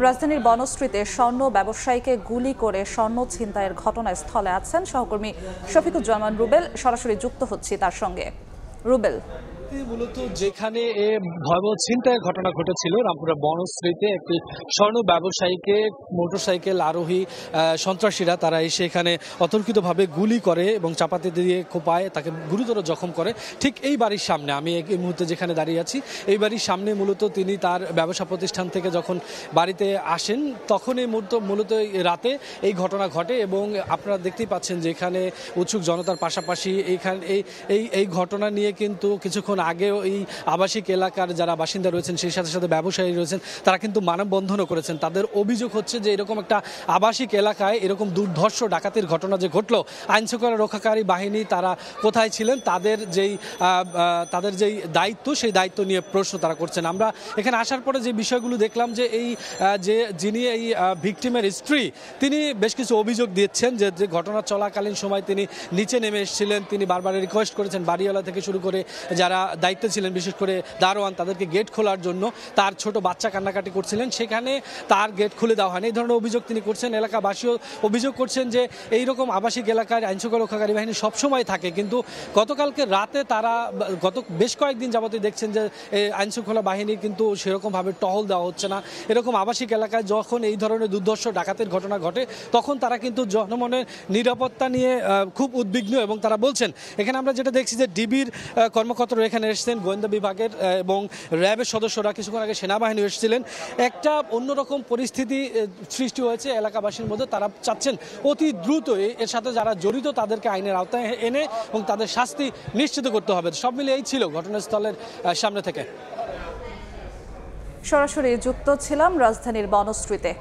রাজধানীর বনশ্রীতে স্বর্ণ ব্যবসায়ীকে গুলি করে স্বর্ণ ছিনতাইয়ের ঘটনাস্থলে আছেন সহকর্মী শফিকুজ্জামান রুবেল। সরাসরি যুক্ত হচ্ছি তার সঙ্গে। রুবেল, মূলত যেখানে ভয়াবহ ছিনতাইয়ের ঘটনা ঘটেছিল রামপুরা বনশ্রীতে একটি স্বর্ণ ব্যবসায়ীকে মোটরসাইকেল আরোহী সন্ত্রাসীরা তারা এসে এখানে অতর্কিতভাবে গুলি করে এবং চাপাতি দিয়ে কোপায় তাকে গুরুতর জখম করে। ঠিক এই বাড়ির সামনে আমি এই মুহূর্তে যেখানে দাঁড়িয়ে আছি, এই বাড়ির সামনে মূলত তিনি তার ব্যবসা প্রতিষ্ঠান থেকে যখন বাড়িতে আসেন তখন এই মূলত রাতে এই ঘটনা ঘটে এবং আপনারা দেখতেই পাচ্ছেন যে এখানে উৎসুক জনতার পাশাপাশি এইখানে এই ঘটনা নিয়ে কিন্তু কিছুক্ষণ আগেও এই আবাসিক এলাকার যারা বাসিন্দা রয়েছেন সেই সাথে সাথে ব্যবসায়ী রয়েছেন তারা কিন্তু মানববন্ধনও করেছেন। তাদের অভিযোগ হচ্ছে যে এরকম একটা আবাসিক এলাকায় এরকম দুর্ধর্ষ ডাকাতির ঘটনা যে ঘটলো, আইনশৃঙ্খলা রক্ষাকারী বাহিনী তারা কোথায় ছিলেন, তাদের যেই দায়িত্ব সেই দায়িত্ব নিয়ে প্রশ্ন তারা করছেন। আমরা এখানে আসার পরে যে বিষয়গুলো দেখলাম যে যিনি এই ভিকটিমের স্ত্রী তিনি বেশ কিছু অভিযোগ দিচ্ছেন যে ঘটনা চলাকালীন সময় তিনি নিচে নেমে এসেছিলেন, তিনি বারবার রিকোয়েস্ট করেছেন বাড়িওয়ালা থেকে শুরু করে যারা দায়িত্বে ছিলেন বিশেষ করে দারোয়ান তাদেরকে গেট খোলার জন্য। তার ছোট বাচ্চা কান্নাকাটি করছিলেন, সেখানে তার গেট খুলে দেওয়া হয়নি। এই ধরনের অভিযোগ তিনি করছেন। এলাকাবাসীও অভিযোগ করছেন যে এইরকম আবাসিক এলাকায় আইনশৃঙ্খলা রক্ষাকারী বাহিনী সবসময় থাকে, কিন্তু গতকালকে রাতে তারা গত বেশ কয়েকদিন যাবতীয় দেখছেন যে আইনশৃঙ্খলা বাহিনী কিন্তু সেরকমভাবে টহল দেওয়া হচ্ছে না। এরকম আবাসিক এলাকায় যখন এই ধরনের দুর্ধর্ষ ডাকাতের ঘটনা ঘটে তখন তারা কিন্তু জনমনের নিরাপত্তা নিয়ে খুব উদ্বিগ্ন এবং তারা বলছেন। এখানে আমরা যেটা দেখছি যে ডিবির কর্মকর্তারা এখানে এসেছেন, গোয়েন্দা বিভাগের এবং র্যাবের সদস্যরা, কিছুক্ষণ আগে সেনাবাহিনী এসেছিলেন। একটা অন্যরকম পরিস্থিতি সৃষ্টি হয়েছে এলাকাবাসীর মধ্যে। তারা চাচ্ছেন অতি দ্রুত এর সাথে যারা জড়িত তাদেরকে আইনের আওতায় এনে এবং তাদের শাস্তি নিশ্চিত করতে হবে। সব মিলে এই ছিল ঘটনাস্থলের সামনে থেকে। সরাসরি যুক্ত ছিলাম রাজধানীর বনশ্রীতে।